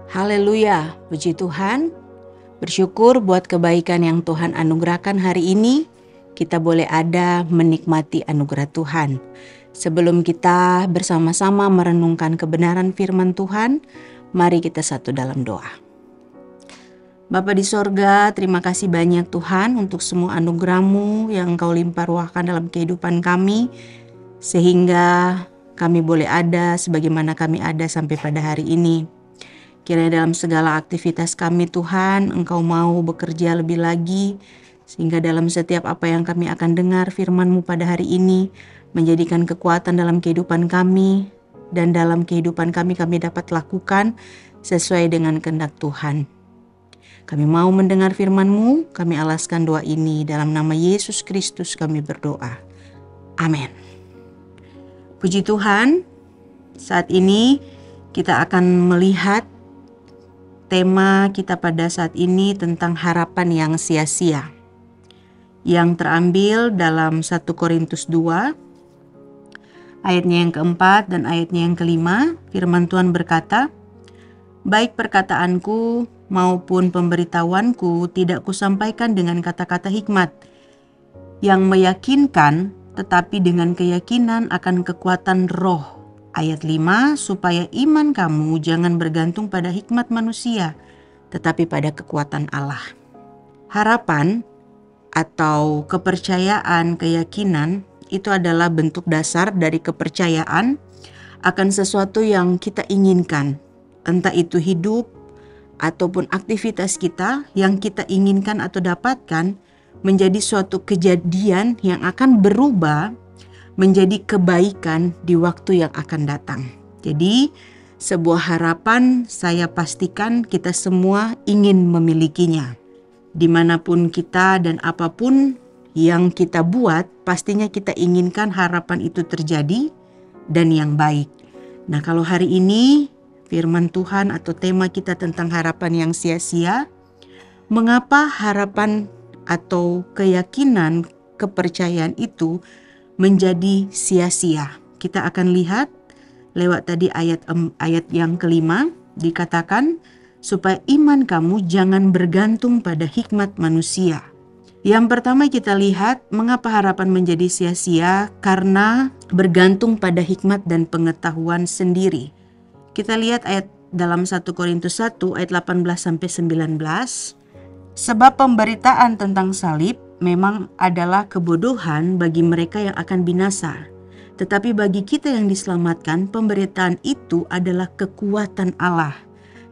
Haleluya, puji Tuhan. Bersyukur buat kebaikan yang Tuhan anugerahkan hari ini. Kita boleh ada menikmati anugerah Tuhan. Sebelum kita bersama-sama merenungkan kebenaran firman Tuhan, mari kita satu dalam doa. Bapa di sorga, terima kasih banyak Tuhan untuk semua anugerah-Mu yang Engkau limpah ruahkan dalam kehidupan kami, sehingga kami boleh ada sebagaimana kami ada sampai pada hari ini. Kiranya dalam segala aktivitas kami Tuhan, Engkau mau bekerja lebih lagi, sehingga dalam setiap apa yang kami akan dengar firman-Mu pada hari ini, menjadikan kekuatan dalam kehidupan kami, dan dalam kehidupan kami dapat lakukan sesuai dengan kehendak Tuhan. Kami mau mendengar firman-Mu, kami alaskan doa ini dalam nama Yesus Kristus kami berdoa. Amin. Puji Tuhan, saat ini kita akan melihat tema kita pada saat ini tentang harapan yang sia-sia, yang terambil dalam 1 Korintus 2 ayatnya yang keempat dan ayatnya yang kelima. Firman Tuhan berkata, "Baik perkataanku maupun pemberitahuanku tidak kusampaikan dengan kata-kata hikmat yang meyakinkan, tetapi dengan keyakinan akan kekuatan roh." Ayat 5, supaya iman kamu jangan bergantung pada hikmat manusia, tetapi pada kekuatan Allah. Harapan atau kepercayaan, keyakinan itu adalah bentuk dasar dari kepercayaan akan sesuatu yang kita inginkan. Entah itu hidup ataupun aktivitas kita yang kita inginkan atau dapatkan menjadi suatu kejadian yang akan berubah menjadi kebaikan di waktu yang akan datang. Jadi sebuah harapan saya pastikan kita semua ingin memilikinya. Dimanapun kita dan apapun yang kita buat, pastinya kita inginkan harapan itu terjadi dan yang baik. Nah, kalau hari ini firman Tuhan atau tema kita tentang harapan yang sia-sia, mengapa harapan atau keyakinan, kepercayaan itu menjadi sia-sia? Kita akan lihat lewat tadi ayat yang kelima, dikatakan supaya iman kamu jangan bergantung pada hikmat manusia. Yang pertama kita lihat mengapa harapan menjadi sia-sia, karena bergantung pada hikmat dan pengetahuan sendiri. Kita lihat ayat dalam 1 Korintus 1 ayat 18-19. Sebab pemberitaan tentang salib memang adalah kebodohan bagi mereka yang akan binasa. Tetapi bagi kita yang diselamatkan, pemberitaan itu adalah kekuatan Allah.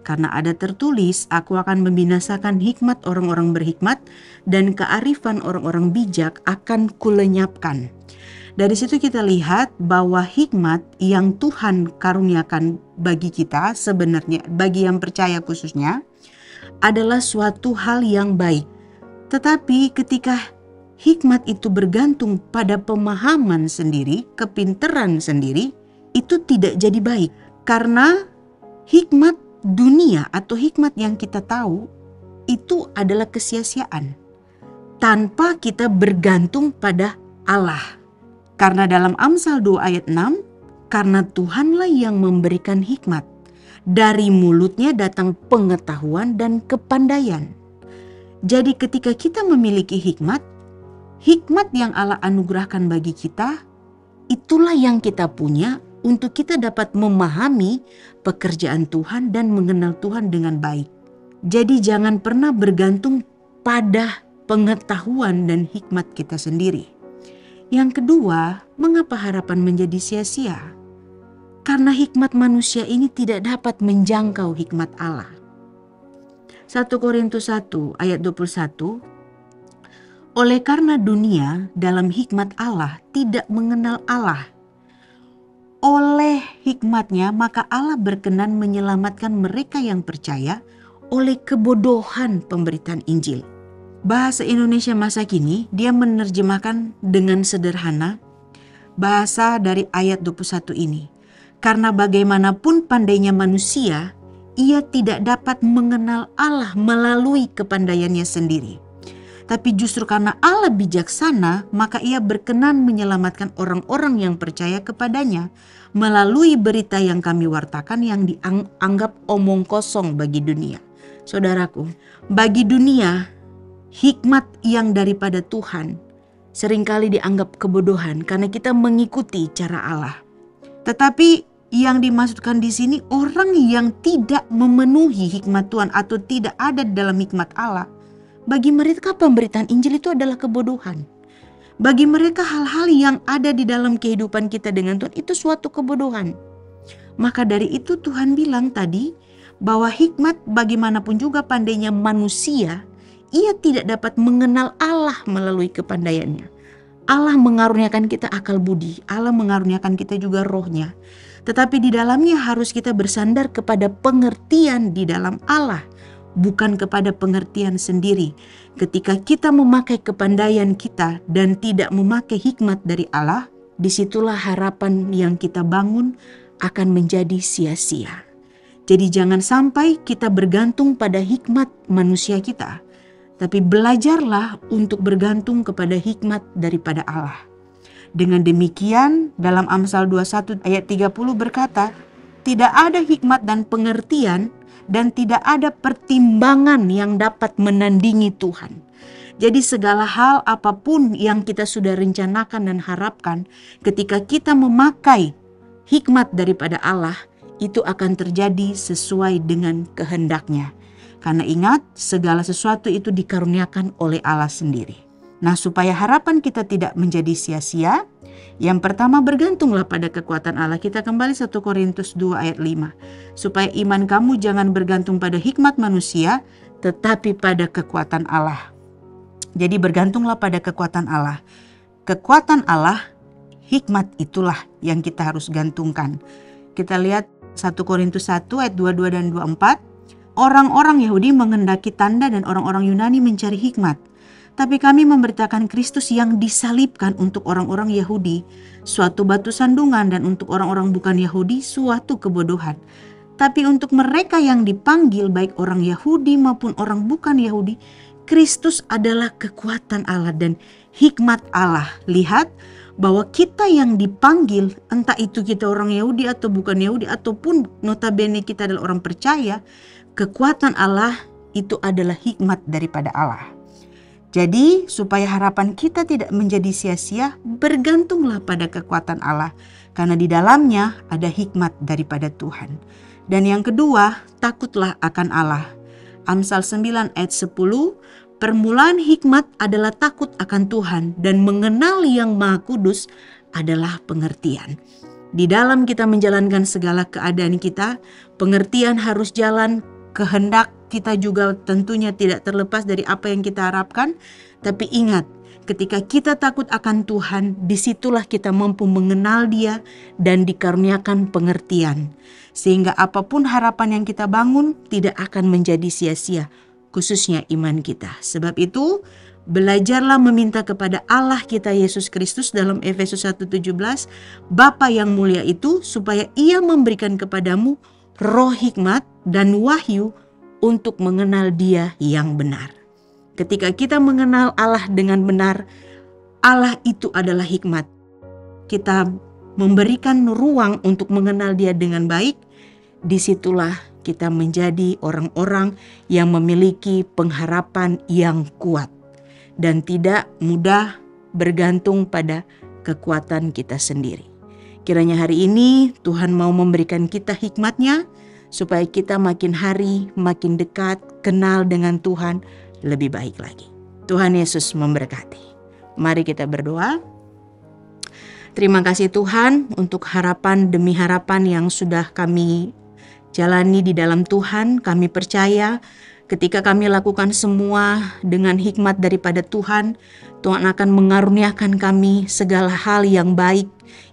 Karena ada tertulis, aku akan membinasakan hikmat orang-orang berhikmat dan kearifan orang-orang bijak akan kulenyapkan. Dari situ kita lihat bahwa hikmat yang Tuhan karuniakan bagi kita sebenarnya, bagi yang percaya khususnya, adalah suatu hal yang baik. Tetapi ketika hikmat itu bergantung pada pemahaman sendiri, kepintaran sendiri, itu tidak jadi baik. Karena hikmat dunia atau hikmat yang kita tahu itu adalah kesia-siaan tanpa kita bergantung pada Allah. Karena dalam Amsal 2 ayat 6, karena Tuhanlah yang memberikan hikmat, dari mulutnya datang pengetahuan dan kepandaian. Jadi ketika kita memiliki hikmat yang Allah anugerahkan bagi kita, itulah yang kita punya untuk kita dapat memahami pekerjaan Tuhan dan mengenal Tuhan dengan baik. Jadi jangan pernah bergantung pada pengetahuan dan hikmat kita sendiri. Yang kedua, mengapa harapan menjadi sia-sia? Karena hikmat manusia ini tidak dapat menjangkau hikmat Allah. 1 Korintus 1 ayat 21, oleh karena dunia dalam hikmat Allah tidak mengenal Allah. Oleh hikmatnya maka Allah berkenan menyelamatkan mereka yang percaya oleh kebodohan pemberitaan Injil. Bahasa Indonesia masa kini dia menerjemahkan dengan sederhana bahasa dari ayat 21 ini. Karena bagaimanapun pandainya manusia, ia tidak dapat mengenal Allah melalui kepandaiannya sendiri. Tapi justru karena Allah bijaksana, maka Ia berkenan menyelamatkan orang-orang yang percaya kepadanya melalui berita yang kami wartakan yang dianggap omong kosong bagi dunia. Saudaraku, bagi dunia, hikmat yang daripada Tuhan seringkali dianggap kebodohan karena kita mengikuti cara Allah. Tetapi yang dimaksudkan di sini orang yang tidak memenuhi hikmat Tuhan atau tidak ada di dalam hikmat Allah. Bagi mereka pemberitaan Injil itu adalah kebodohan. Bagi mereka hal-hal yang ada di dalam kehidupan kita dengan Tuhan itu suatu kebodohan. Maka dari itu Tuhan bilang tadi bahwa hikmat bagaimanapun juga pandainya manusia, ia tidak dapat mengenal Allah melalui kepandaiannya. Allah mengaruniakan kita akal budi, Allah mengaruniakan kita juga rohnya. Tetapi di dalamnya harus kita bersandar kepada pengertian di dalam Allah, bukan kepada pengertian sendiri. Ketika kita memakai kepandaian kita dan tidak memakai hikmat dari Allah, disitulah harapan yang kita bangun akan menjadi sia-sia. Jadi jangan sampai kita bergantung pada hikmat manusia kita, tapi belajarlah untuk bergantung kepada hikmat daripada Allah. Dengan demikian dalam Amsal 21 ayat 30 berkata, tidak ada hikmat dan pengertian dan tidak ada pertimbangan yang dapat menandingi Tuhan. Jadi segala hal apapun yang kita sudah rencanakan dan harapkan, ketika kita memakai hikmat daripada Allah, itu akan terjadi sesuai dengan kehendaknya. Karena ingat, segala sesuatu itu dikaruniakan oleh Allah sendiri. Nah, supaya harapan kita tidak menjadi sia-sia, yang pertama bergantunglah pada kekuatan Allah. Kita kembali 1 Korintus 2 ayat 5. Supaya iman kamu jangan bergantung pada hikmat manusia, tetapi pada kekuatan Allah. Jadi bergantunglah pada kekuatan Allah. Kekuatan Allah, hikmat itulah yang kita harus gantungkan. Kita lihat 1 Korintus 1 ayat 22 dan 24. Orang-orang Yahudi menghendaki tanda dan orang-orang Yunani mencari hikmat. Tapi kami memberitakan Kristus yang disalibkan untuk orang-orang Yahudi, suatu batu sandungan, dan untuk orang-orang bukan Yahudi, suatu kebodohan. Tapi untuk mereka yang dipanggil, baik orang Yahudi maupun orang bukan Yahudi, Kristus adalah kekuatan Allah dan hikmat Allah. Lihat bahwa kita yang dipanggil, entah itu kita orang Yahudi atau bukan Yahudi, ataupun notabene kita adalah orang percaya, kekuatan Allah itu adalah hikmat daripada Allah. Jadi supaya harapan kita tidak menjadi sia-sia, bergantunglah pada kekuatan Allah. Karena di dalamnya ada hikmat daripada Tuhan. Dan yang kedua, takutlah akan Allah. Amsal 9 ayat 10, permulaan hikmat adalah takut akan Tuhan dan mengenal yang Maha Kudus adalah pengertian. Di dalam kita menjalankan segala keadaan kita, pengertian harus jalan, kehendak kita juga tentunya tidak terlepas dari apa yang kita harapkan. Tapi ingat, ketika kita takut akan Tuhan, disitulah kita mampu mengenal Dia dan dikaruniakan pengertian. Sehingga apapun harapan yang kita bangun tidak akan menjadi sia-sia, khususnya iman kita. Sebab itu, belajarlah meminta kepada Allah kita Yesus Kristus dalam Efesus 1:17, Bapa yang mulia itu, supaya Ia memberikan kepadamu roh hikmat dan wahyu untuk mengenal Dia yang benar. Ketika kita mengenal Allah dengan benar, Allah itu adalah hikmat. Kita memberikan ruang untuk mengenal Dia dengan baik, disitulah kita menjadi orang-orang yang memiliki pengharapan yang kuat dan tidak mudah bergantung pada kekuatan kita sendiri. Kiranya hari ini Tuhan mau memberikan kita hikmat-Nya, supaya kita makin hari makin dekat kenal dengan Tuhan lebih baik lagi. Tuhan Yesus memberkati. Mari kita berdoa. Terima kasih Tuhan untuk harapan demi harapan yang sudah kami jalani di dalam Tuhan. Kami percaya ketika kami lakukan semua dengan hikmat daripada Tuhan, Tuhan akan mengaruniakan kami segala hal yang baik,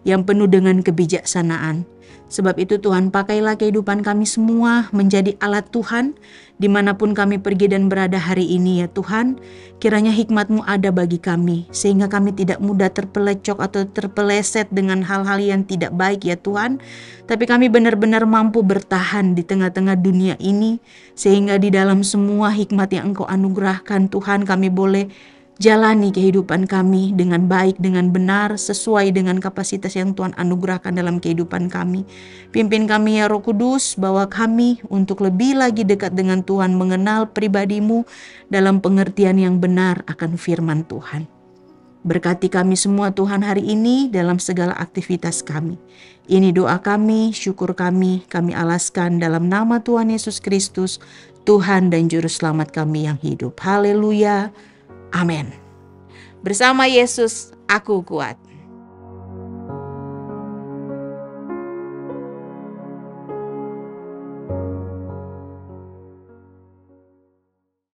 yang penuh dengan kebijaksanaan. Sebab itu Tuhan, pakailah kehidupan kami semua menjadi alat Tuhan dimanapun kami pergi dan berada hari ini ya Tuhan. Kiranya hikmat-Mu ada bagi kami sehingga kami tidak mudah terpelecok atau terpeleset dengan hal-hal yang tidak baik ya Tuhan. Tapi kami benar-benar mampu bertahan di tengah-tengah dunia ini sehingga di dalam semua hikmat yang Engkau anugerahkan Tuhan, kami boleh jalani kehidupan kami dengan baik, dengan benar, sesuai dengan kapasitas yang Tuhan anugerahkan dalam kehidupan kami. Pimpin kami ya Roh Kudus, bawa kami untuk lebih lagi dekat dengan Tuhan, mengenal pribadi-Mu dalam pengertian yang benar akan firman Tuhan. Berkati kami semua Tuhan hari ini dalam segala aktivitas kami. Ini doa kami, syukur kami alaskan dalam nama Tuhan Yesus Kristus, Tuhan dan Juru Selamat kami yang hidup. Haleluya. Amin. Bersama Yesus, aku kuat.